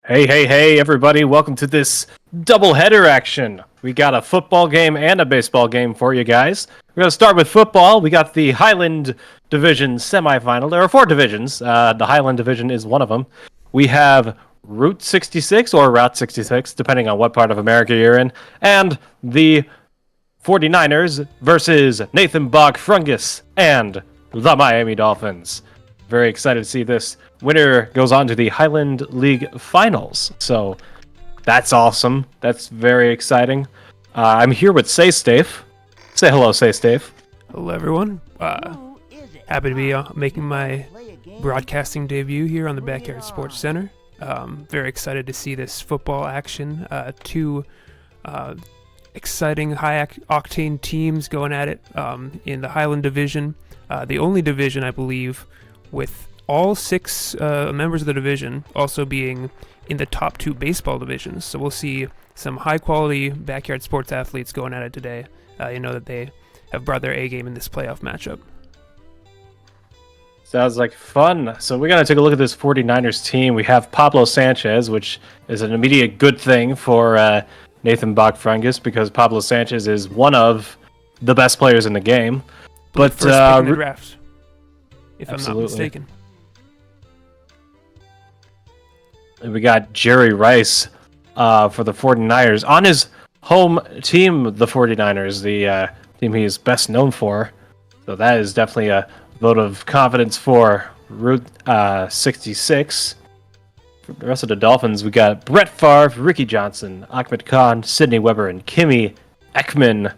Hey, everybody. Welcome to this doubleheader action. We got a football game and a baseball game for you guys. We're going to start with football. We got the Highland Division semifinal. There are four divisions. The Highland Division is one of them. We have Route 66 or Route 66, depending on what part of America you're in, and the 49ers versus NathanBogFrungus and the Miami Dolphins. Very excited to see this. Winner goes on to the Highland League Finals. So that's awesome. That's very exciting. I'm here with Say Stave. Say hello, Say Stave. Hello, everyone. Happy to be making my broadcasting debut here on the Backyard Sports Center. Very excited to see this football action. Two exciting high-octane teams going at it in the Highland Division. The only division, I believe, with all six members of the division also being in the top two baseball divisions. So we'll see some high-quality backyard sports athletes going at it today. You know that they have brought their A game in this playoff matchup. Sounds like fun. So we got to take a look at this 49ers team. We have Pablo Sanchez, which is an immediate good thing for NathanBogFrungus because Pablo Sanchez is one of the best players in the game. But first pick in the draft, if absolutely. I'm not mistaken. And we got Jerry Rice for the 49ers. On his home team, the 49ers, the team he is best known for. So that is definitely a vote of confidence for Route 66. For the rest of the Dolphins, we got Brett Favre, Ricky Johnson, Ahmed Khan, Sidney Weber, and Kimmy Ekman.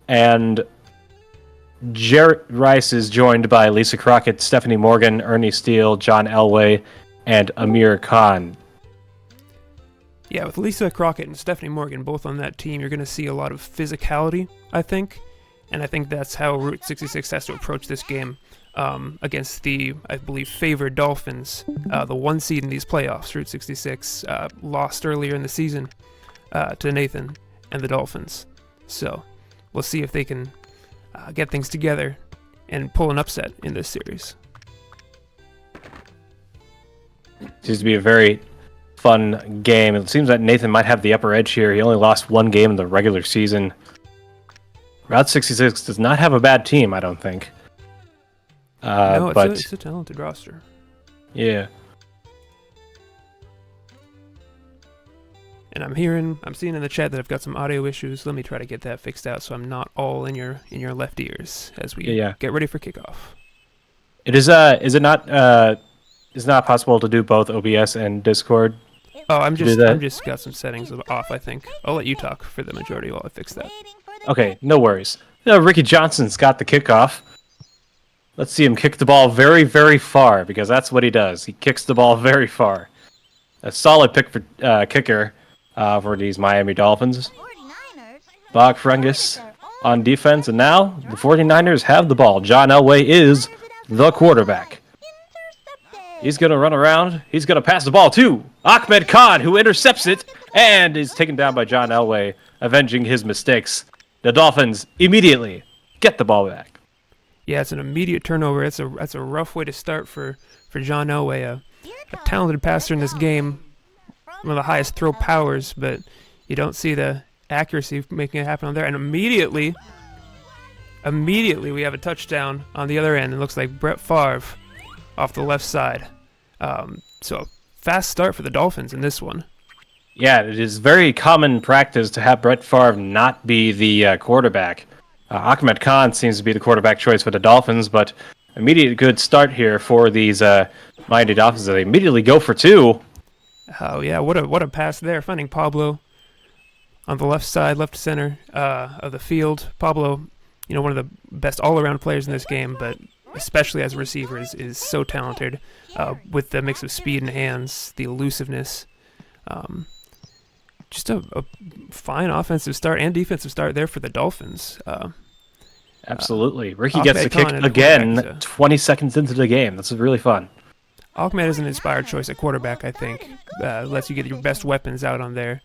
And Jerry Rice is joined by Lisa Crockett, Stephanie Morgan, Ernie Steele, John Elway, and Amir Khan. Yeah, with Lisa Crockett and Stephanie Morgan both on that team, you're going to see a lot of physicality, I think. And I think that's how Route 66 has to approach this game against the, I believe, favored Dolphins. The one seed in these playoffs, Route 66, lost earlier in the season to Nathan and the Dolphins. So we'll see if they can get things together and pull an upset in this series. Seems to be a very fun game. It seems that Nathan might have the upper edge here. He only lost one game in the regular season. Route 66 does not have a bad team, I don't think. No, but it's a talented roster. Yeah. And I'm seeing in the chat that I've got some audio issues. Let me try to get that fixed out so I'm not all in your left ears as we get ready for kickoff. Is it not possible to do both OBS and Discord? Oh, I'm just got some settings off, I think. I'll let you talk for the majority while I fix that. Okay, no worries. Ricky Johnson's got the kickoff. Let's see him kick the ball very, very far, because that's what he does. He kicks the ball very far. A solid pick for kicker for these Miami Dolphins. BogFrungus on defense, and now the 49ers have the ball. John Elway is the quarterback. He's going to run around. He's going to pass the ball to Ahmed Khan, who intercepts it and is taken down by John Elway, avenging his mistakes. The Dolphins immediately get the ball back. Yeah, it's an immediate turnover. That's a rough way to start for John Elway, a talented passer in this game, one of the highest throw powers, but you don't see the accuracy making it happen on there. And immediately we have a touchdown on the other end. It looks like Brett Favre off the left side. So fast start for the Dolphins in this one. Yeah, it is very common practice to have Brett Favre not be the quarterback. Ahmed Khan seems to be the quarterback choice for the Dolphins, but immediate good start here for these Miami Dolphins. They immediately go for two. Oh yeah, what a pass there, finding Pablo on the left side, left center of the field. Pablo, one of the best all-around players in this game, but especially as a receiver is so talented with the mix of speed and hands, the elusiveness. Just a fine offensive start and defensive start there for the Dolphins. Absolutely. Ricky gets the kick again 20 seconds into the game. That's really fun. Ahmed is an inspired choice at quarterback, I think. Lets you get your best weapons out on there,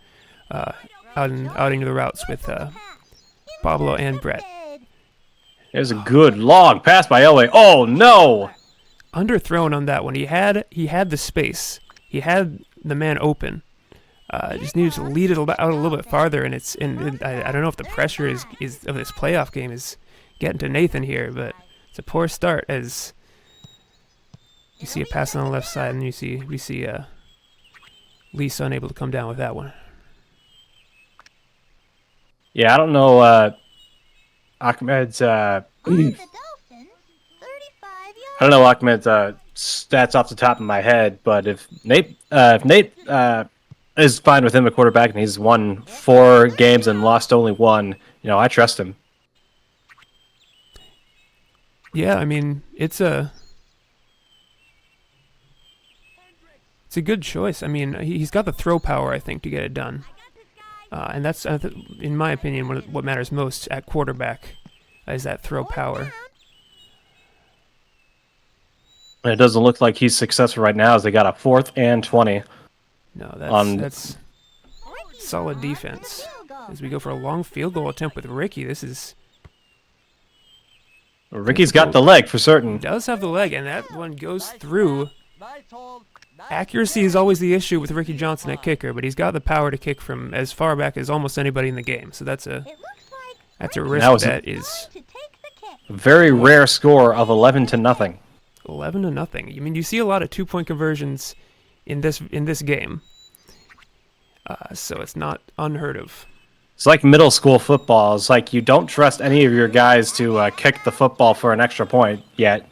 out into the routes with Pablo and Brett. There's a good long pass by Elway. Oh, no! Underthrown on that one. He had the space. He had the man open. Just needed to lead it out a little bit farther, and I don't know if the pressure is of this playoff game is getting to Nathan here, but it's a poor start as you see a pass on the left side, and we see Lisa unable to come down with that one. Yeah, I don't know Ahmed's I don't know Ahmed's stats off the top of my head, but if Nate is fine with him at quarterback and he's won 4 games and lost only 1, I trust him. Yeah, I mean, it's a good choice. I mean, he's got the throw power, I think, to get it done. And that's, in my opinion, what matters most at quarterback is that throw power. And it doesn't look like he's successful right now as they got a 4th and 20. No, that's solid defense. As we go for a long field goal attempt with Ricky, this is... Ricky's got the leg for certain. He does have the leg, and that one goes through. Accuracy is always the issue with Ricky Johnson at kicker, but he's got the power to kick from as far back as almost anybody in the game. So that's a risk that is a very rare score of 11-0. 11-0. I mean, you see a lot of 2-point conversions in this game, so it's not unheard of. It's like middle school football. It's like you don't trust any of your guys to kick the football for an extra point yet,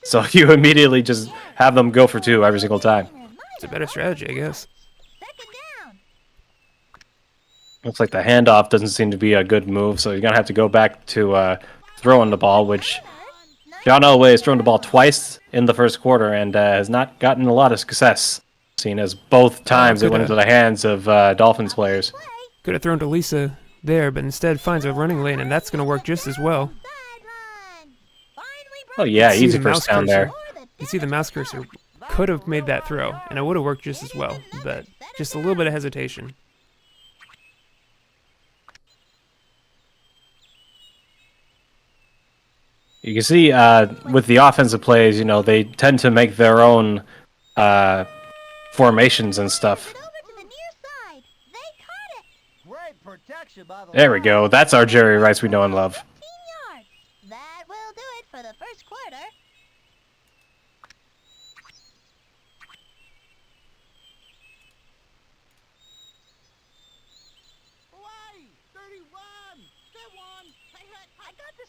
so you immediately just have them go for 2 every single time. It's a better strategy, I guess. Looks like the handoff doesn't seem to be a good move, so you're going to have to go back to throwing the ball, which John Elway has thrown the ball twice in the first quarter and has not gotten a lot of success, seeing as both times it went into the hands of Dolphins players. Could have thrown to Lisa there, but instead finds a running lane, and that's going to work just as well. Oh yeah, easy first down there. You see the mouse cursor could have made that throw, and it would have worked just as well, but just a little bit of hesitation. You can see with the offensive plays, they tend to make their own formations and stuff. There we go. That's our Jerry Rice we know and love. That will do it for the first quarter.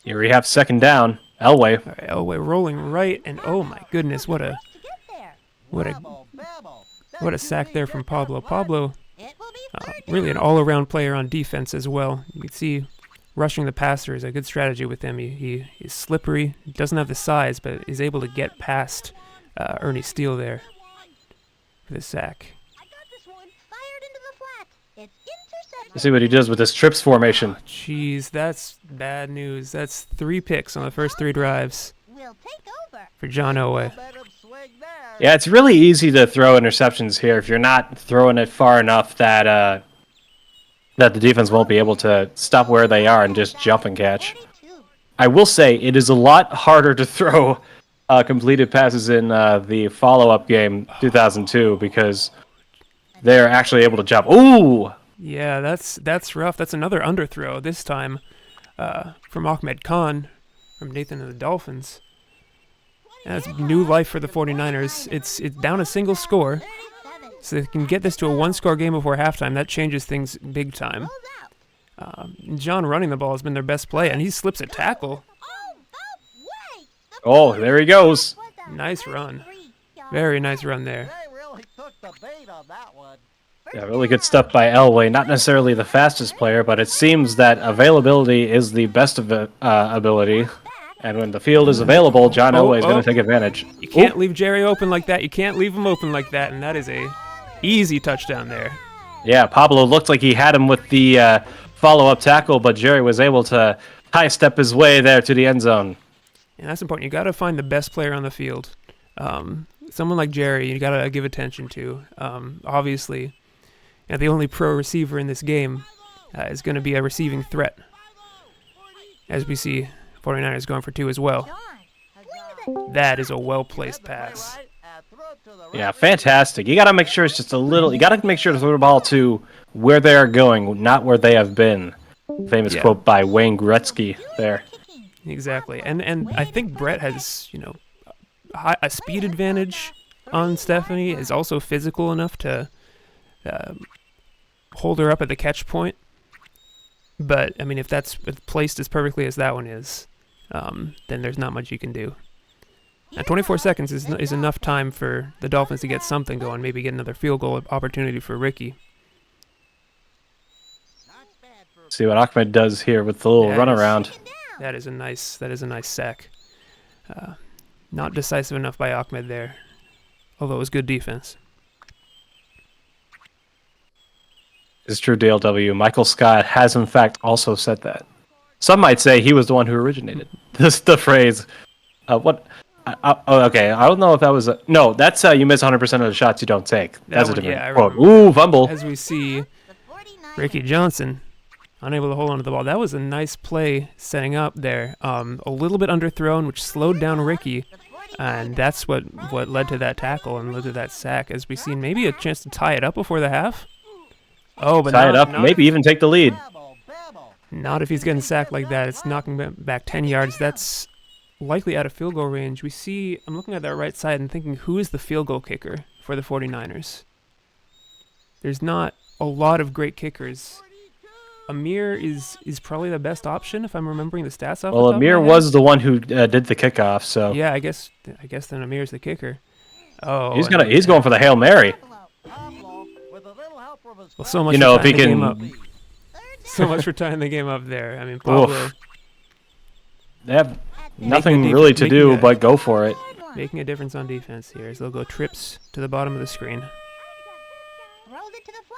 Here we have 2nd down. Elway. All right, Elway rolling right, and oh my goodness, what a sack there from Pablo. Pablo, really an all-around player on defense as well. You can see rushing the passer is a good strategy with him. He is slippery. He doesn't have the size, but is able to get past Ernie Steele there for the sack. Let's see what he does with this trips formation. Jeez, that's bad news. That's 3 picks on the first 3 drives for John Elway. Yeah, it's really easy to throw interceptions here if you're not throwing it far enough that the defense won't be able to stop where they are and just jump and catch. I will say it is a lot harder to throw completed passes in the follow-up game 2002 because they're actually able to jump. Ooh! Yeah, that's rough. That's another underthrow, this time from Ahmed Khan, from Nathan and the Dolphins. That's new life for the 49ers. It's down a single score, so they can get this to a 1-score game before halftime. That changes things big time. John running the ball has been their best play, and he slips a tackle. Oh, there he goes. Nice run. Very nice run there. Yeah, really good stuff by Elway. Not necessarily the fastest player, but it seems that availability is the best of ability. And when the field is available, John Elway is going to take advantage. You can't leave Jerry open like that. You can't leave him open like that, and that is a easy touchdown there. Yeah, Pablo looked like he had him with the follow-up tackle, but Jerry was able to high-step his way there to the end zone. And that's important. You got to find the best player on the field. Someone like Jerry, you got to give attention to. Obviously, the only pro receiver in this game is going to be a receiving threat, as we see 49ers going for 2 as well. That is a well-placed pass. Yeah, fantastic. You got to make sure it's just a little. You got to make sure to throw the ball to where they are going, not where they have been. Famous quote by Wayne Gretzky there. Exactly, and I think Brett has a speed advantage on Stephanie. Is also physical enough to hold her up at the catch point. But I mean, if that's placed as perfectly as that one is, then there's not much you can do. Now, 24 seconds is enough time for the Dolphins to get something going, maybe get another field goal opportunity for Ricky. See what Ahmed does here with the little runaround. That is a nice sack. Not decisive enough by Ahmed there, although it was good defense. It's true, DLW. Michael Scott has in fact also said that. Some might say he was the one who originated the phrase. Okay. I don't know if that was no. That's you miss 100% of the shots you don't take. That's a different quote. Ooh, fumble. As we see, Ricky Johnson unable to hold on to the ball. That was a nice play setting up there. A little bit underthrown, which slowed down Ricky, and that's what led to that tackle and led to that sack. As we've seen, maybe a chance to tie it up before the half. Oh, but tie it up, maybe even take the lead. Not if he's getting sacked like that. It's knocking back 10 yards. That's likely out of field goal range. We see, I'm looking at that right side and thinking, who is the field goal kicker for the 49ers? There's not a lot of great kickers. Amir is probably the best option if I'm remembering the stats off. Well, Amir was the one who did the kickoff, so yeah, I guess then Amir's the kicker. Oh, he's going for the Hail Mary. Well, so much. If he can. So much for tying the game up there. I mean, Pablo. They have nothing really to do but go for it. Making a difference on defense here as they'll go trips to the bottom of the screen.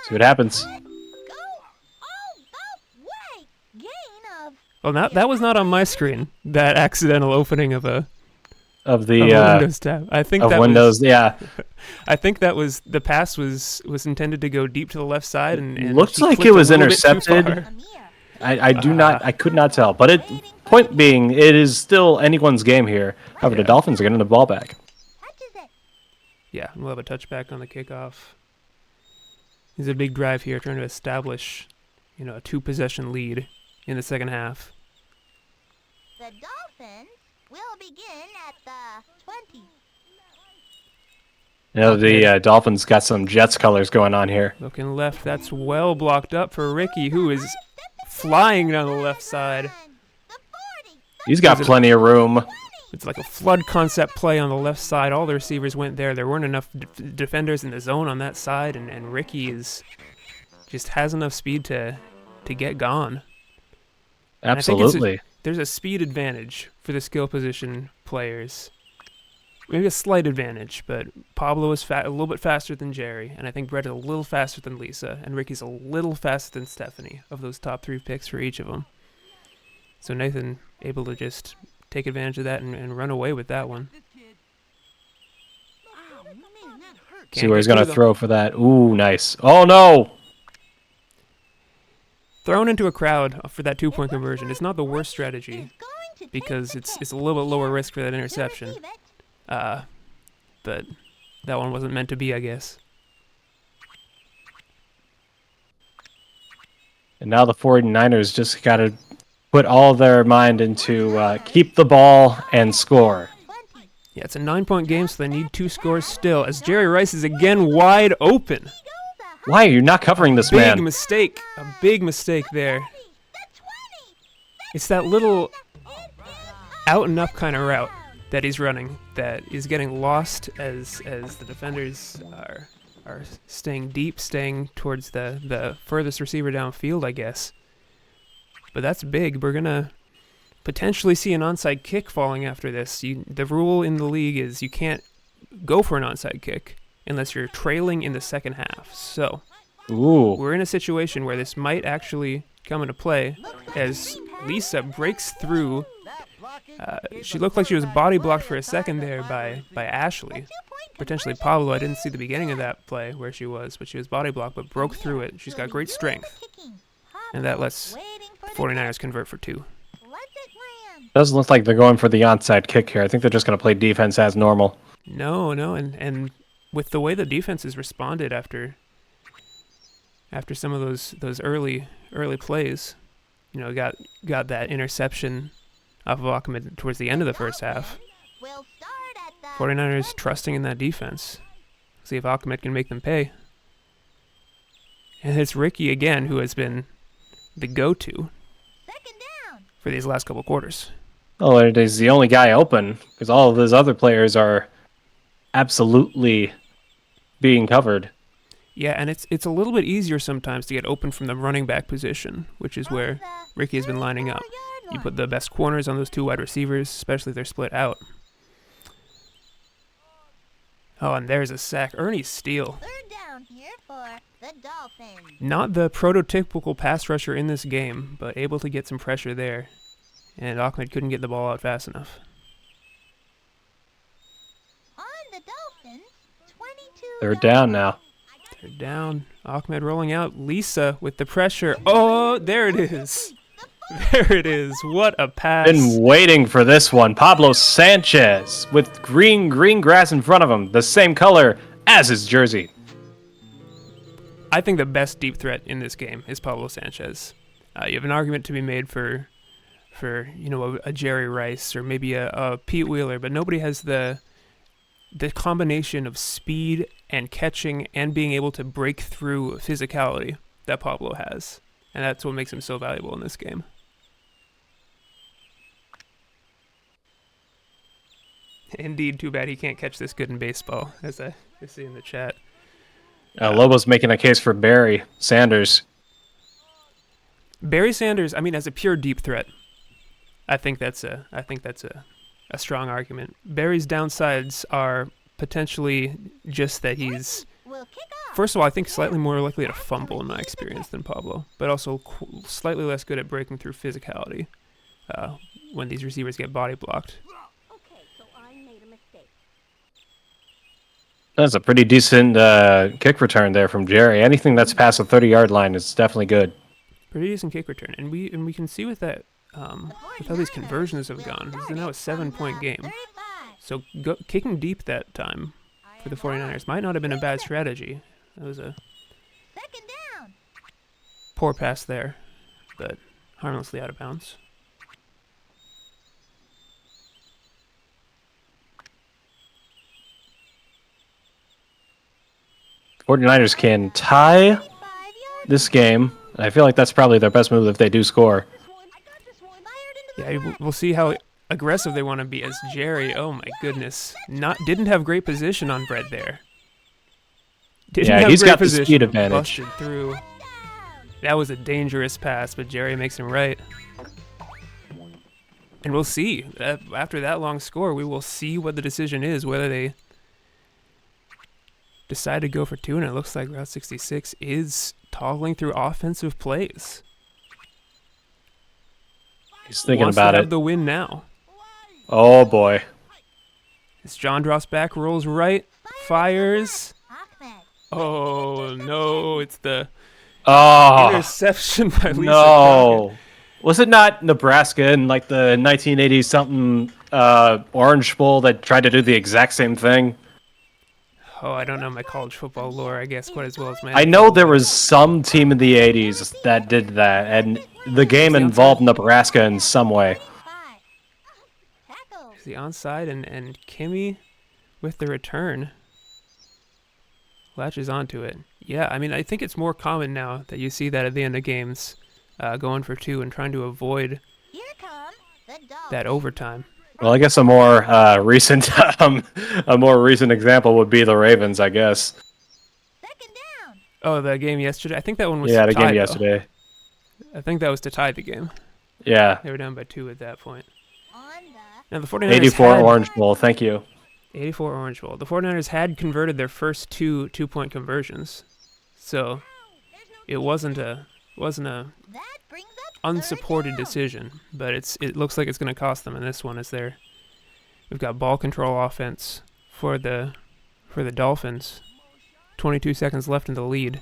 See what happens. Well, that was not on my screen. That accidental opening of the Windows tab. I think of that Windows. Yeah. I think that was the pass was intended to go deep to the left side and looks like it was intercepted. I could not tell. But point being, it is still anyone's game here. However, the Dolphins are getting the ball back. Yeah, we'll have a touchback on the kickoff. There's a big drive here, trying to establish, a 2-possession lead in the second half. The Dolphins will begin at the 20. The Dolphins got some Jets colors going on here. Looking left, that's well blocked up for Ricky, who is flying down the left side. He's got plenty of room. It's like a flood concept play on the left side. All the receivers went there. There weren't enough defenders in the zone on that side, and Ricky just has enough speed to get gone. Absolutely. There's a speed advantage for the skill position players. Maybe a slight advantage, but Pablo is a little bit faster than Jerry, and I think Brett is a little faster than Lisa, and Ricky's a little faster than Stephanie of those top 3 picks for each of them. So Nathan able to just take advantage of that and run away with that one. See where he's going to throw for that. Ooh, nice. Oh, no! Thrown into a crowd for that 2-point conversion. It's not the worst strategy because it's a little bit lower risk for that interception. But that one wasn't meant to be, I guess. And now the 49ers just got to put all their mind into keep the ball and score. Yeah, it's a 9-point game, so they need 2 scores still, as Jerry Rice is again wide open. Why are you not covering this man? A big mistake there. It's that little out and up kind of route that he's running that is getting lost as the defenders are staying deep, staying towards the furthest receiver downfield, I guess. But that's big. We're going to potentially see an onside kick falling after this. The rule in the league is you can't go for an onside kick unless you're trailing in the second half. So we're in a situation where this might actually come into play as Lisa breaks through. She looked like she was body blocked for a second there by Ashley. Potentially Pablo. I didn't see the beginning of that play where she was, but she was body blocked, but broke through it. She's got great strength. And that lets the 49ers convert for 2. Doesn't look like they're going for the onside kick here. I think they're just going to play defense as normal. No, and with the way the defense has responded after some of those early plays, got that interception off of Ahmed towards the end of the first half. We'll start at the 49ers trusting in that defense. See if Ahmed can make them pay. And it's Ricky again who has been the go-to second down. for these last couple quarters. Oh, it is the only guy open because all of his other players are absolutely being covered. Yeah, and it's a little bit easier sometimes to get open from the running back position, which is where Ricky has been lining up. You put the best corners on those two wide receivers, especially if they're split out. Oh, and there's a sack. Ernie Steele. Third down here for the Dolphins. Not the prototypical pass rusher in this game, but able to get some pressure there. And Ahmed couldn't get the ball out fast enough. On the Dolphins, 22. They're down now. They're down. Ahmed rolling out. Lisa with the pressure. Oh, there it is. There it is. What a pass. Been waiting for this one. Pablo Sanchez with green grass in front of him, the same color as his jersey. I think the best deep threat in this game is Pablo Sanchez. You have an argument to be made for a Jerry Rice or maybe a Pete Wheeler, but nobody has the combination of speed and catching and being able to break through physicality that Pablo has. And that's what makes him so valuable in this game. Indeed, too bad he can't catch this good in baseball, as I see in the chat. Lobo's making a case for Barry Sanders. Barry Sanders, I mean, as a pure deep threat, I think that's a strong argument. Barry's downsides are potentially just that he's, We'll kick off. first of all, I think slightly more likely to fumble in my experience than Pablo, but also slightly less good at breaking through physicality when these receivers get body blocked. Okay, so I made a mistake. That's a pretty decent kick return there from Jerry. Anything that's past the 30-yard line is definitely good. Pretty decent kick return, and we can see with that with how these conversions have gone. This is now a 7-point game, 35. so kicking deep that time for the 49ers might not have been a bad strategy. That was a Second down. poor pass there, but harmlessly out of bounds. Ers can tie 5 yards. this game. I feel like that's probably their best move if they do score. I got this one. Fired into the Yeah, we'll see how aggressive they want to be as Jerry. Oh my goodness, didn't have great position on Brett there. Didn't Yeah, have he's great got the position. speed advantage. Busted through. That was a dangerous pass, but Jerry makes him right. And we'll see. After that long score, we will see what the decision is, whether they decide to go for two, and it looks like Route 66 is toggling through offensive plays. He's thinking Wants about to have it. the win now. Oh, boy. As John drops back, rolls right, fires. Ahmed. Oh, no, it's the Oh, interception by Lisa Crockett. no. Was it not Nebraska in like the 1980s something Orange Bowl that tried to do the exact same thing? Oh, I don't know my college football lore, I guess, quite as well as my... I know there was some team in the 80s that did that, and the game involved Nebraska in some way. 5. Tackle. The onside, and Kimmy with the return latches onto it. Yeah, I mean, I think it's more common now that you see that at the end of games, going for two and trying to avoid Here come the Dolphins. that overtime. Well, I guess a more recent example would be the Ravens, I guess. Second down. Oh, the game yesterday? I think that one was Yeah, the tied, game though. yesterday. I think that was to tie the game. Yeah, They were down by 2 at that point. On the Now, the 49ers 84 had... Orange Bowl. Thank you. 84 Orange Bowl. The 49ers had converted their first two-point conversions. So it wasn't a that brings up unsupported decision, but it looks like it's going to cost them in this one as we've got ball control offense for the Dolphins. 22 seconds left in the lead.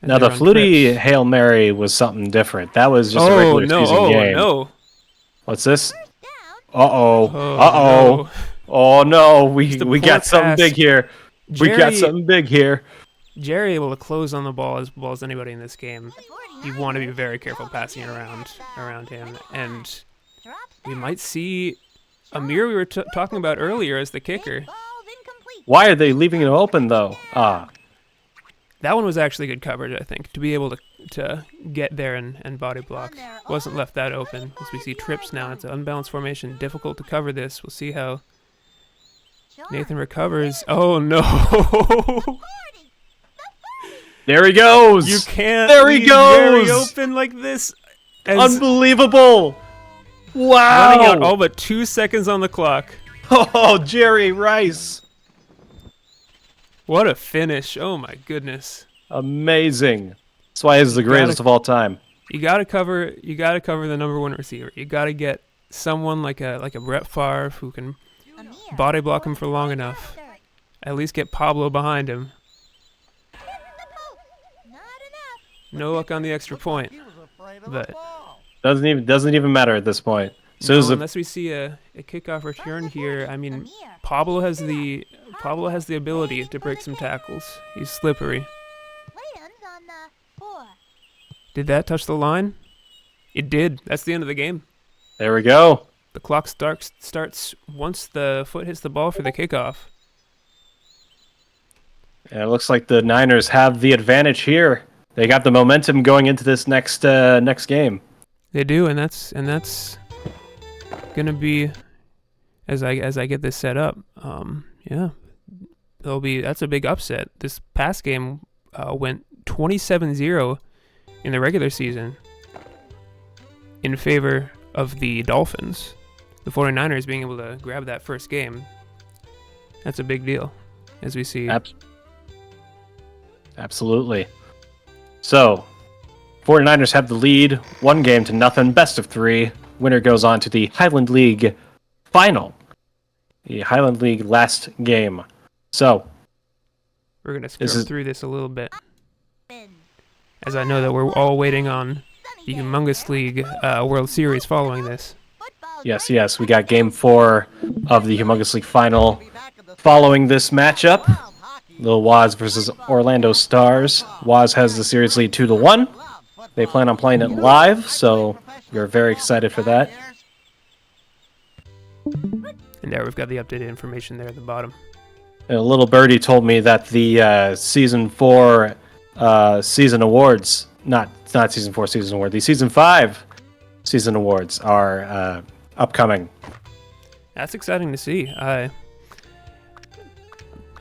And Now, the they're on Flutie trips. Hail Mary was something different. That was just a regular season game. No. What's this? down. Uh-oh. Oh, Uh-oh. no. Oh, no. Just a We poor got something pass. big here. We got something big here. Jerry able to close on the ball as well as anybody in this game. You want to be very careful passing it around him, and we might see Amir we were talking about earlier as the kicker. Why are they leaving it open though? That one was actually good coverage, I think, to be able to get there and body block. Wasn't left that open. As we see trips now, it's an unbalanced formation, difficult to cover this. We'll see how Nathan recovers. Oh no! There he goes. You can't. There he leave goes. Jerry open like this. Unbelievable! Wow! Running out all but 2 seconds on the clock. Oh, Jerry Rice! What a finish! Oh my goodness! Amazing. That's why he's the greatest of all time. You gotta cover. You gotta cover the number one receiver. You gotta get someone like a Brett Favre who can body block him for long enough. At least get Pablo behind him. No luck on the extra point, but doesn't even matter at this point. So no, unless we see a kickoff return here, I mean, Pablo has the ability to break some tackles. He's slippery. Did that touch the line? It did. That's the end of the game. There we go. The clock starts once the foot hits the ball for the kickoff. And it looks like the Niners have the advantage here. They got the momentum going into this next game. They do, and that's gonna be as I get this set up. Yeah, that's a big upset. This past game went 27-0 in the regular season in favor of the Dolphins. The 49ers being able to grab that first game. That's a big deal, as we see. Absolutely. So, 49ers have the lead, 1-0, best of 3. Winner goes on to the Highland League final. The Highland League last game. So, we're going to scrub through this a little bit, as I know that we're all waiting on the Humongous League World Series following this. Yes, we got Game 4 of the Humongous League final following this matchup. Lil Waz versus Orlando Stars. Waz has the series lead 2-1. They plan on playing it live, so we're very excited for that. And there we've got the updated information there at the bottom. And a little birdie told me that the Season 4 season awards, not Season 4 season award, the Season 5 season awards are upcoming. That's exciting to see. I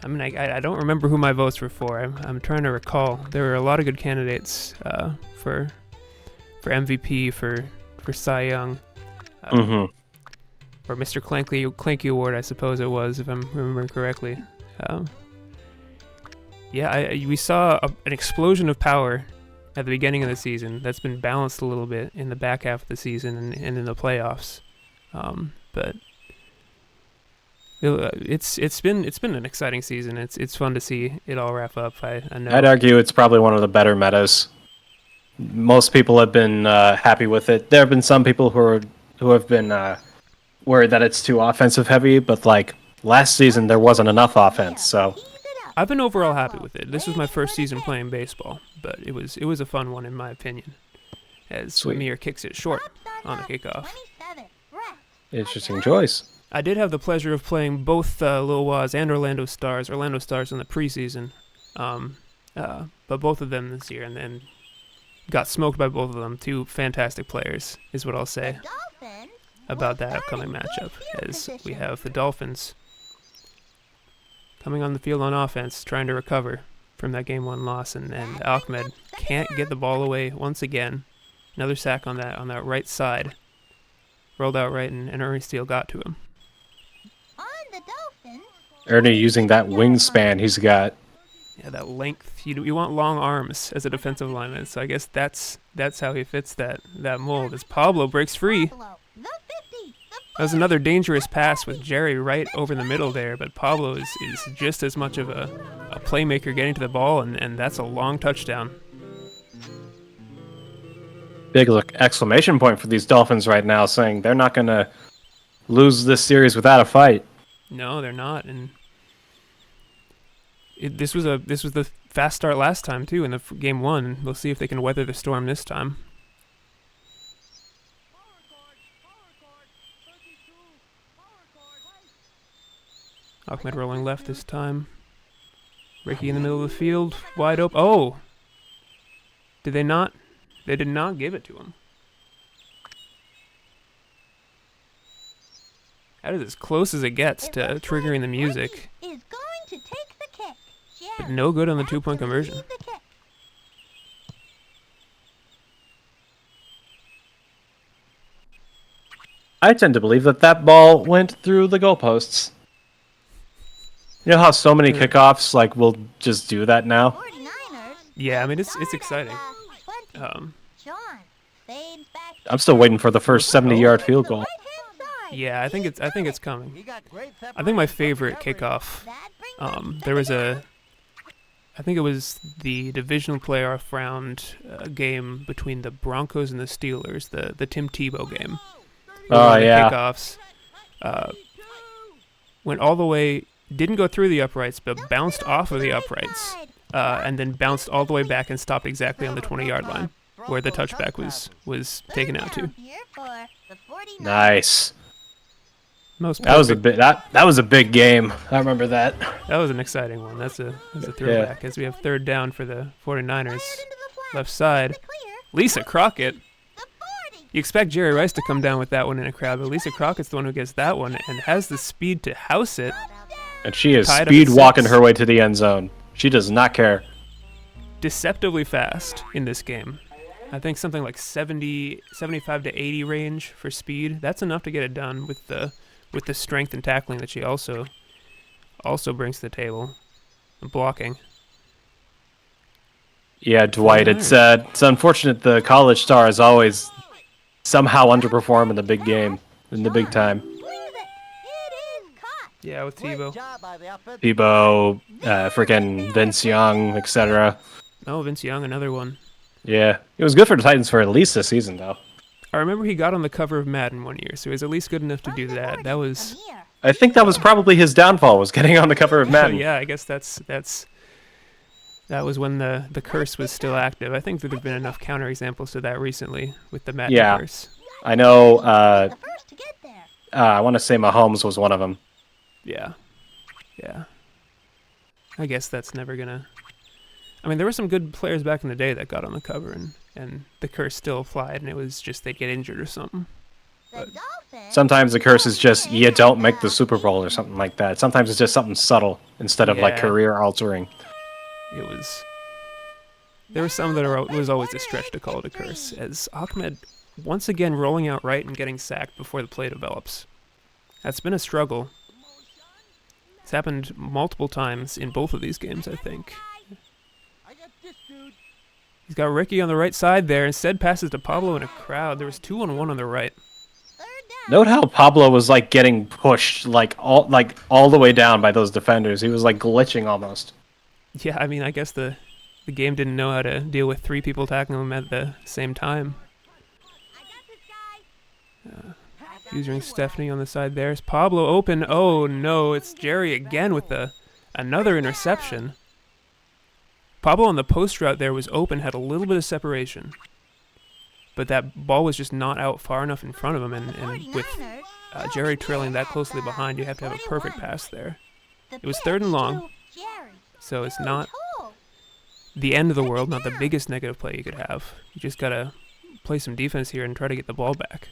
mean, I don't remember who my votes were for. I'm trying to recall. There were a lot of good candidates for MVP, for Cy Young, or Mr. Clanky Award, I suppose it was, if I'm remembering correctly. We saw an explosion of power at the beginning of the season. That's been balanced a little bit in the back half of the season and in the playoffs. But it's been an exciting season. It's fun to see it all wrap up. I know. I'd argue it's probably one of the better metas. Most people have been happy with it. There have been some people who have been worried that it's too offensive heavy, but like last season there wasn't enough offense. So I've been overall happy with it. This was my first season playing baseball, but it was a fun one in my opinion. As Amir kicks it short on the kickoff. Interesting choice. I did have the pleasure of playing both Lil Waz and Orlando Stars in the preseason, but both of them this year, and then got smoked by both of them. Two fantastic players, is what I'll say about that upcoming matchup, as we have the Dolphins coming on the field on offense, trying to recover from that Game 1 loss, and Ahmed can't get the ball away once again. Another sack on that right side. Rolled out right, and Ernie Steele got to him. Ernie using that wingspan he's got. Yeah, that length. You want long arms as a defensive lineman, so I guess that's how he fits that mold. As Pablo breaks free. That was another dangerous pass with Jerry right over the middle there, but Pablo is just as much of a playmaker getting to the ball, and that's a long touchdown. Big exclamation point for these Dolphins right now, saying they're not going to lose this series without a fight. No, they're not, and This was the fast start last time too in the game one. We'll see if they can weather the storm this time. Ahmed rolling left this time. Ricky in the middle of the field, wide open. Oh! Did they not? They did not give it to him. That is as close as it gets to triggering the music. Is going to take the kick. But no good on the 2-point conversion. I tend to believe that ball went through the goalposts. You know how so many kickoffs like will just do that now? 49ers. Yeah, I mean it's exciting. John fades back. I'm still waiting for the first 70-yard field goal. Right-hand side. Yeah, I think it's coming. I think my favorite kickoff. That brings up There was I think it was the divisional playoff round game between the Broncos and the Steelers, the Tim Tebow game. Oh yeah. Kickoffs went all the way, didn't go through the uprights, but bounced off of the uprights, and then bounced all the way back and stopped exactly on the 20-yard line, where the touchback was taken out to. here for the 49ers. Nice. Most That was a perfect- bit. That was a big game. I remember that. That was an exciting one. That's a throwback. As we have third down for the 49ers, Fired into the flat. left side. Clear. Lisa Crockett. The 40. You expect Jerry Rice to come down with that one in a crowd, but Lisa Crockett's the one who gets that one and has the speed to house it. And she is Tied up speed at walking 6. her way to the end zone. She does not care. Deceptively fast in this game. I think something like 75 to 80 range for speed. That's enough to get it done with the strength and tackling that she also brings to the table. And blocking. Yeah, Dwight. It's unfortunate the college stars always somehow underperform in the big game, in the big time. Clears it. It is caught. Yeah, with Tebow. Tebow, freaking Vince Young, etc. Oh, Vince Young, another one. Yeah, it was good for the Titans for at least this season, though. I remember he got on the cover of Madden one year, so he was at least good enough to do that. That was... Amir. I think that was probably his downfall, was getting on the cover of Madden. Yeah, I guess that was when the curse was still active. I think that there've been enough counterexamples to that recently with the Madden Yeah. curse. I know. The first to get there. I want to say Mahomes was one of them. Yeah. I guess that's never gonna... I mean, there were some good players back in the day that got on the cover, and the curse still applied, and it was just they'd get injured or something. The Dolphins. Sometimes the curse is just you don't make the Super Bowl or something like that. Sometimes it's just something subtle instead of like Yeah. career altering. It was... There were some that it was always a stretch to call it a curse, as Ahmed once again rolling out right and getting sacked before the play develops. That's been a struggle. It's happened multiple times in both of these games, I think. He's got Ricky on the right side there. Instead passes to Pablo in a crowd. There was 2-on-1 on the right. Third down. Note how Pablo was like getting pushed like all the way down by those defenders. He was like glitching almost. Yeah, I mean, I guess the game didn't know how to deal with 3 people tackling him at the same time. Using Stephanie on the side there. Is Pablo open? Oh no, it's Jerry again with another interception. Pablo on the post route there was open, had a little bit of separation. But that ball was just not out far enough in front of him, and with 49ers. Jerry trailing that closely behind, you have to have a perfect 41. pass there. The It was pitch 3rd and long, to Jerry. so it's Good not pull. the end of the world, not the biggest negative play you could have. You just gotta play some defense here and try to get the ball back.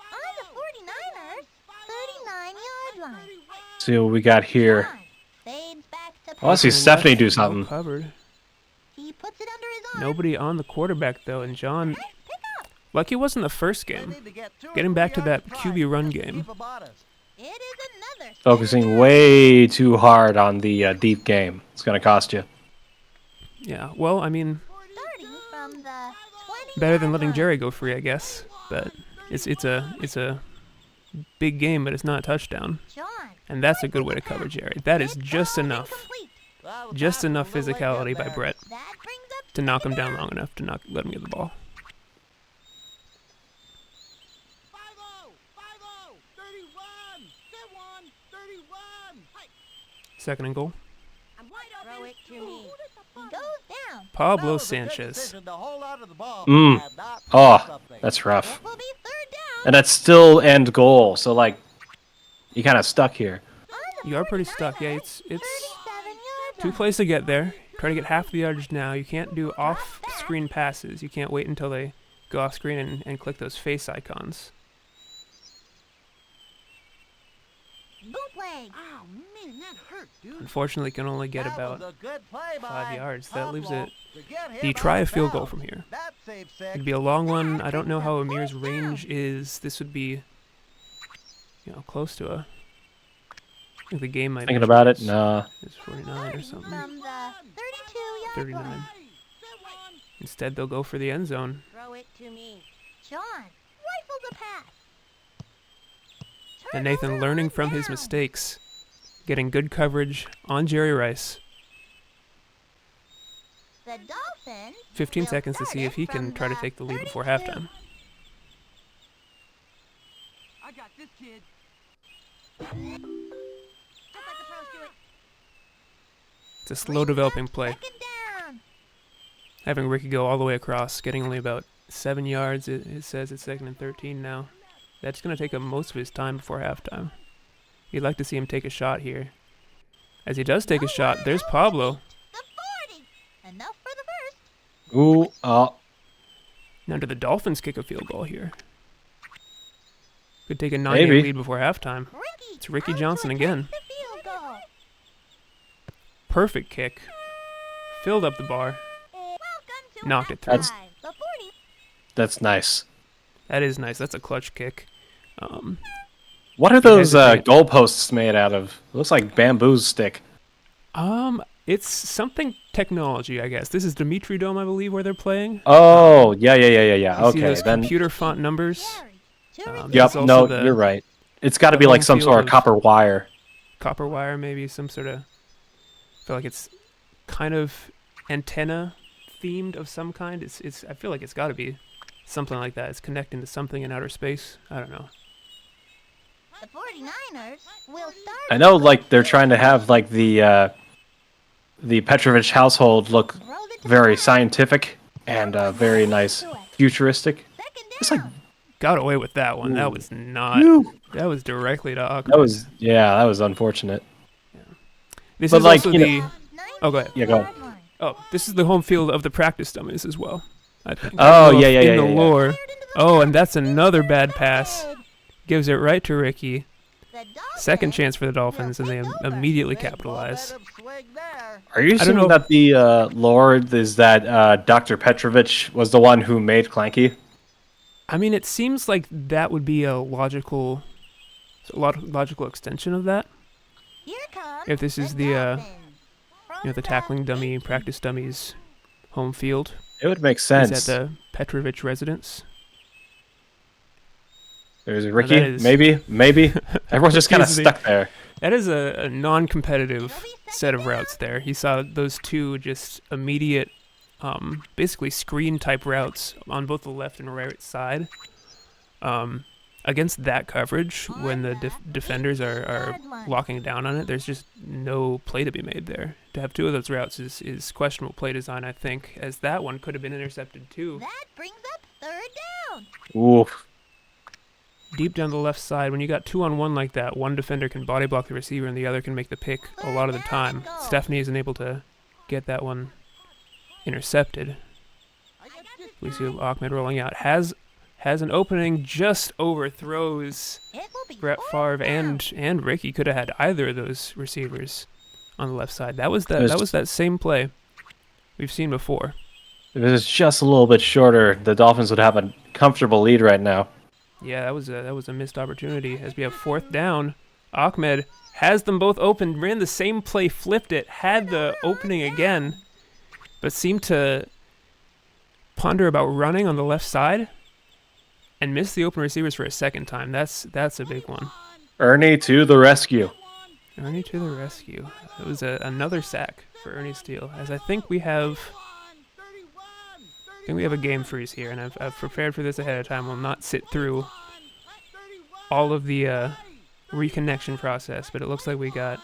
On the 49ers. 39-yard line. See what we got here. John fades back to I want to see pass. Stephanie do Well something. covered. He puts it under his arm. Nobody on the quarterback though, and John, Pick up. like he was in the first game, getting back to that QB run game. It is another. Focusing way too hard on the deep game. It's gonna cost you. Yeah, well, I mean, Starting from the 20. better than letting Jerry go free, I guess. But it's a big game, but it's not a touchdown, John. and that's a good way to cover Jerry. That is just enough physicality by Brett That brings up to knock him down long enough to not let him get the ball. Second and goal. Throw it to me. He goes down. Pablo Sanchez. Oh, that's rough. It will be third down. And that's still end goal, so like, you kind of stuck here. You are pretty stuck. Yeah, it's 37 yards. two plays to get there. Try to get half the yardage now. You can't do off-screen passes. You can't wait until they go off-screen and click those face icons. Bootleg. Oh, man, that hurt, dude. Unfortunately, can only get That about was a good play 5 by yards. That leaves Pablo it. to get him Do you try a out of field goal bounds. from here? That saved six. It'd be a long one. I don't know how Amir's range is. This would be, close to a. I think the game might. Thinking about it? Nah. It's 49 or something. From the 32-yard 39. line. Instead, they'll go for the end zone. Throw it to me. John, rifle the pass. And Nathan, learning from his mistakes, getting good coverage on Jerry Rice. The Dolphins 15 will seconds to start see if it he can from try to the take the lead before 32. halftime. I got this kid. Just like the pros do it. It's a slow developing play. Second down. Having Ricky go all the way across, getting only about 7 yards. It says it's 2nd and 13 now. That's going to take up most of his time before halftime. You'd like to see him take a shot here. As he does take a shot, there's Pablo. The 40. Enough for the first. Ooh, Now do the Dolphins kick a field goal here? Could take a 9-8 Maybe. lead before halftime. Ricky. It's Ricky out to Johnson attempt again. The field goal. Perfect kick. Filled up the bar. Welcome to Knocked it through. That's- halftime. The 40. that's nice. That is nice. That's a clutch kick. What are those hesitate. goalposts made out of? It looks like bamboo stick. It's something technology, I guess. This is Dimitri Dome, I believe, where they're playing. Oh, yeah. You see Okay, those then. computer font numbers. Carry. To Yep. receive. Yep, There's no, also the- you're right. It's got to the be like home some field sort of of- copper wire. Copper wire, maybe some sort of. I feel like it's kind of antenna themed of some kind. It's. I feel like it's got to be something like that. It's connecting to something in outer space. I don't know. The 49ers will start. I know, like they're trying to have like the Petrovich household look Throw the very pass. scientific and very nice, futuristic. Second It's like down. Got away with that one. That Ooh. was not. Whew. That was directly to Ahmed. that was unfortunate. This but is like, also you know- the. Oh, go ahead. Yeah, go. 90-yard line. Oh, this is the home field of the practice dummies as well. I think. Oh, I don't know yeah, if yeah, in yeah, the yeah. lore. Fired into the Oh, back. and that's another bad pass. Good. Gives it right to Ricky. The Second Dolphins chance for the Dolphins, and they will take over. immediately Big ball, capitalize. let him swing there. Are you I don't assuming know- that the Lord is that Dr. Petrovich was the one who made Clanky? I mean, it seems like that would be a logical extension of that. Here comes If this is the, Dolphins. From the tackling dummy, 18. practice dummies, home field. It would make Is sense. at the Petrovich residence. There's that Ricky, is- maybe. Everyone's just kind of Easily. stuck there. That is a non-competitive set of routes there. He saw those two just immediate, basically screen-type routes on both the left and right side. Against that coverage, when the defenders are locking down on it, there's just no play to be made there. To have two of those routes is questionable play design, I think, as that one could have been intercepted too. That brings up third down. Oof. Deep down the left side, when you got 2-on-1 like that, one defender can body block the receiver and the other can make the pick a lot of the time. Stephanie isn't able to get that one intercepted. We see Ahmed rolling out. Has an opening, just overthrows It will be Brett fourth Favre down. and Ricky. Could have had either of those receivers on the left side. That was There's- that same play we've seen before. If it was just a little bit shorter, the Dolphins would have a comfortable lead right now. Yeah, that was a missed opportunity. As we have fourth down, Ahmed has them both open, ran the same play, flipped it, had the opening again, but seemed to ponder about running on the left side and missed the open receivers for a second time. That's a big one. Ernie to the rescue. Ernie to the rescue. It was another sack for Ernie Steele. As I think we have a game freeze here, and I've prepared for this ahead of time. We'll not sit through all of the reconnection process, but it looks like we got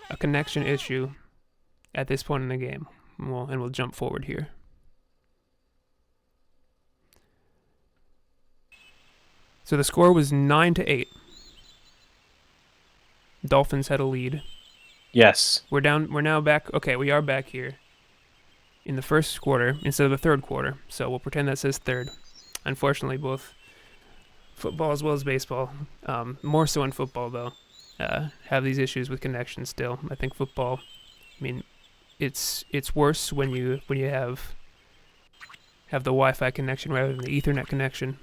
a connection issue at this point in the game. And we'll jump forward here. So the score was 9-8. Dolphins had a lead. Yes. We're now back. Okay, we are back here in the first quarter instead of the third quarter. So we'll pretend that says third. Unfortunately, both football as well as baseball, more so in football though, have these issues with connection still. I think football, I mean, it's worse when you have the Wi-Fi connection rather than the Ethernet connection.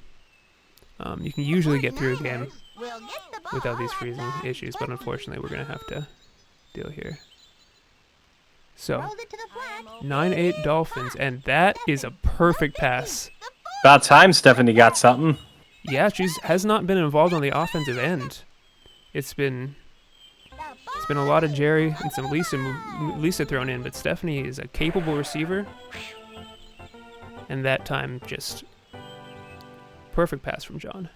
You can usually get through a game without these freezing issues, but unfortunately we're going to have to deal here. So, 9-8 Dolphins, and that is a perfect pass. About time Stephanie got something. Yeah, she has not been involved on the offensive end. It's been a lot of Jerry and some Lisa thrown in, but Stephanie is a capable receiver. And that time, just perfect pass from John.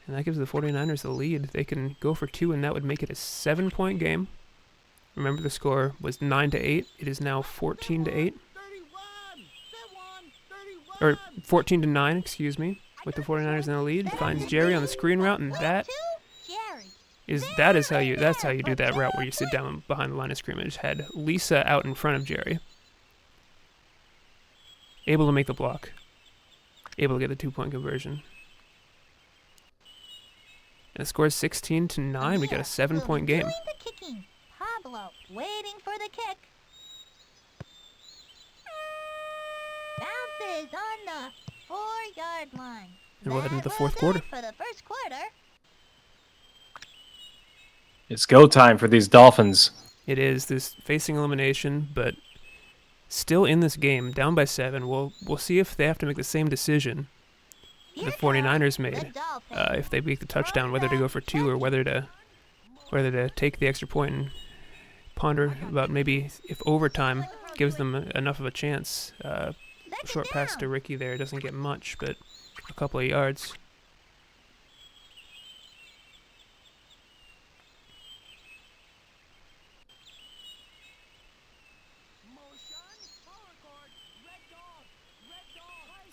And that gives the 49ers the lead. They can go for 2, and that would make it a 7-point game. Remember, the score was 9-8. It is now 14-8. Or 14-9, excuse me, with the 49ers in the lead. Finds Jerry on the screen route, and that's how you do that route where you sit down behind the line of scrimmage. Had Lisa out in front of Jerry. Able to make the block. Able to get the 2-point conversion. And the score is 16-9. We got a 7-point game. Pablo waiting for the kick. Bounces on the 4-yard line. And we'll head into the fourth quarter. For the first quarter. It's go time for these Dolphins. It is. This facing elimination, but still in this game, down by 7. We'll see if they have to make the same decision the 49ers made. If they make the touchdown, whether to go for 2 or whether to take the extra point and ponder about maybe if overtime gives them enough of a chance. Short pass to Ricky there doesn't get much, but a couple of yards.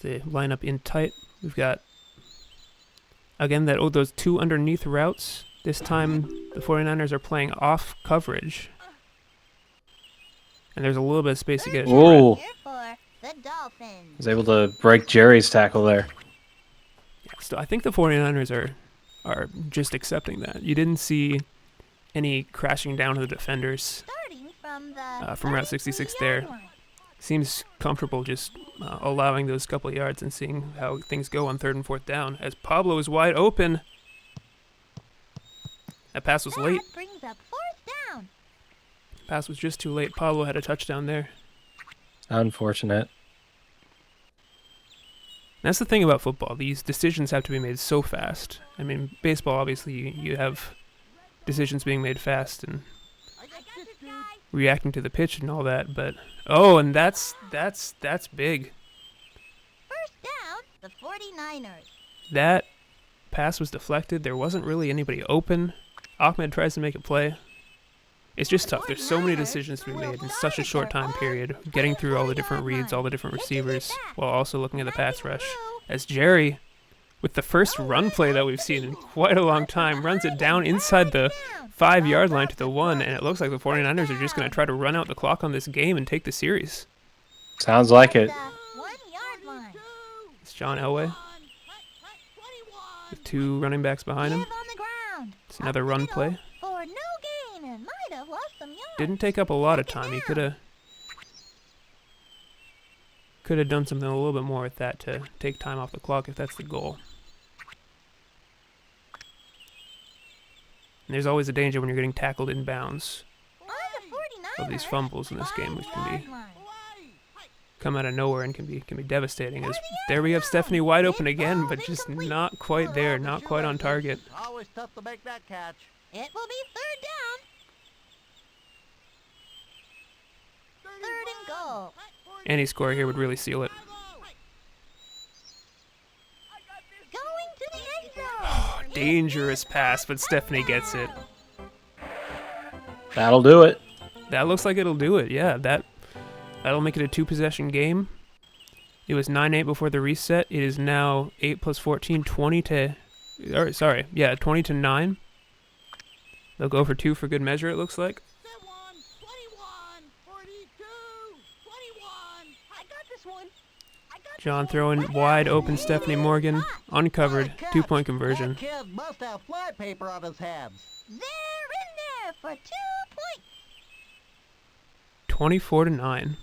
They line up in tight. We've got, again, those 2 underneath routes. This time, the 49ers are playing off coverage. And there's a little bit of space to get a Ooh. Was Was able to break Jerry's tackle there. Yeah, so I think the 49ers are just accepting that. You didn't see any crashing down to the defenders from Route 66 there. Seems comfortable just allowing those couple yards and seeing how things go on 3rd and 4th down. As Pablo is wide open. That pass was late. Brings up 4th down. Pass was just too late. Pablo had a touchdown there. Unfortunate. That's the thing about football. These decisions have to be made so fast. I mean, baseball, obviously, you have decisions being made fast and reacting to the pitch and all that, but and that's big. First down, the 49ers. That pass was deflected. There wasn't really anybody open. Ahmed tries to make a play. It's just tough. There's so many decisions to be made in such a short time period, getting through all the different reads, all the different receivers, while also looking at the pass rush. As Jerry, with the first run play that we've seen in quite a long time, runs it down inside the 5-yard line to the 1, and it looks like the 49ers are just going to try to run out the clock on this game and take the series. Sounds like it. 1-yard line. It's John Elway with 2 running backs behind him. On the ground. It's another run play. For no gain and might have lost some yards. Didn't take up a lot of time. He could have done something a little bit more with that to take time off the clock if that's the goal. And there's always a danger when you're getting tackled in bounds of these fumbles in this game, which can be come out of nowhere and can be devastating. As there we have Stephanie wide open again, but just not quite there, not quite on target. Always tough to make that catch. It will be 3rd down. 3rd and goal. Any score here would really seal it. Going to the end zone. Dangerous pass, but Stephanie gets it. That'll do it. That looks like it'll do it. Yeah, that'll make it a 2-possession game. It was 9-8 before the reset. It is now 8 plus 14, 20 to... 20 to 9. They'll go for 2 for good measure, it looks like. 21, 42, 21. I got this one. John throwing wide open Stephanie Morgan. Uncovered. 2-point conversion. That kid must have flypaper on his hands. They're in there for 2 points. 24 to 9.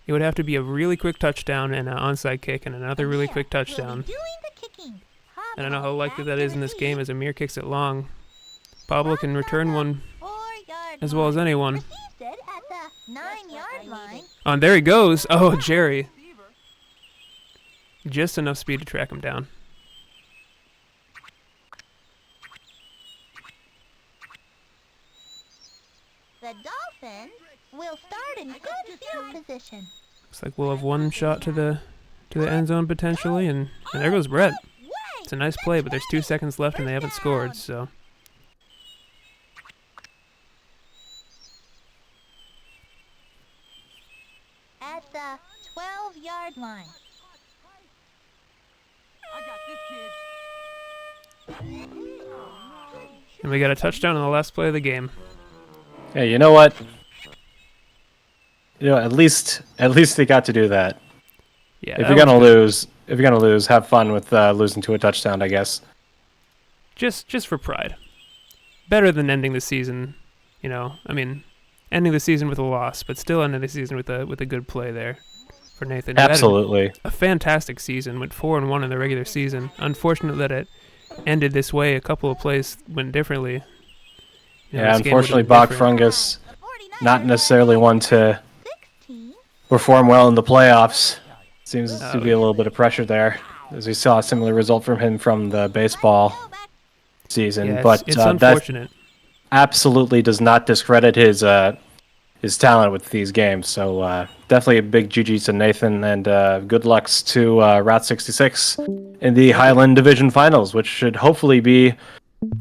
It would have to be a really quick touchdown and an onside kick and another really quick touchdown. Doing the kicking. I don't know how likely that is in this game as Amir kicks it long. Pablo can return one 4-yard as well as anyone. Received it at the 9-yard line. Oh, and there he goes. Oh, Jerry. Just enough speed to track him down. The Dolphins will start in good field position. Looks like we'll have one shot to the end zone potentially, and there goes Brett. It's a nice play, but there's 2 seconds left and they haven't scored, so. At the 12-yard line. I got this kid. And we got a touchdown on the last play of the game. Hey, you know what? At least they got to do that. Yeah. If you're gonna lose, have fun with losing to a touchdown, I guess. Just for pride. Better than ending the season, ending the season with a loss, but still ending the season with a good play there for Nathan. who had Absolutely. a fantastic season, went 4-1 in the regular season. Unfortunate that it ended this way. A couple of plays went differently. Yeah, this game would've unfortunately, been different. BogFrungus, not necessarily one to perform well in the playoffs. Seems to be a little bit of pressure there, as we saw a similar result from him from the baseball season. Yeah, but it's that unfortunate. absolutely does not discredit his talent with these games. So definitely a big GG to Nathan, and good lucks to Route 66 in the Highland Division Finals, which should hopefully be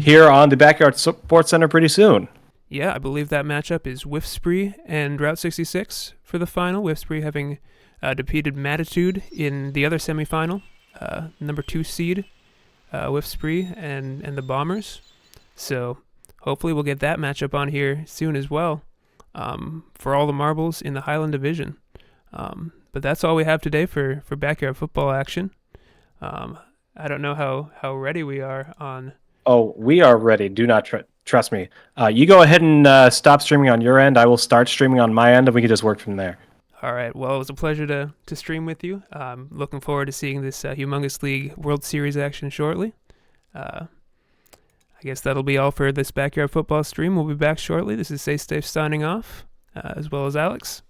here on the Backyard Sports Center pretty soon. Yeah, I believe that matchup is Whiffspree and Route 66 for the final. Whiffspree having defeated Matitude in the other semifinal, number 2 seed, Whiffspree and the Bombers. So hopefully we'll get that matchup on here soon as well, for all the marbles in the Highland Division. But that's all we have today for backyard football action. I don't know how ready we are on. Oh, we are ready. Do not trust me. You go ahead and stop streaming on your end. I will start streaming on my end, and we can just work from there. All right. Well, it was a pleasure to stream with you. Looking forward to seeing this Humongous League World Series action shortly. I guess that'll be all for this backyard football stream. We'll be back shortly. This is Say Stave signing off, as well as Alex.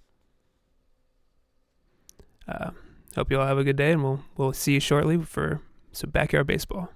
Hope you all have a good day, and we'll see you shortly for some backyard baseball.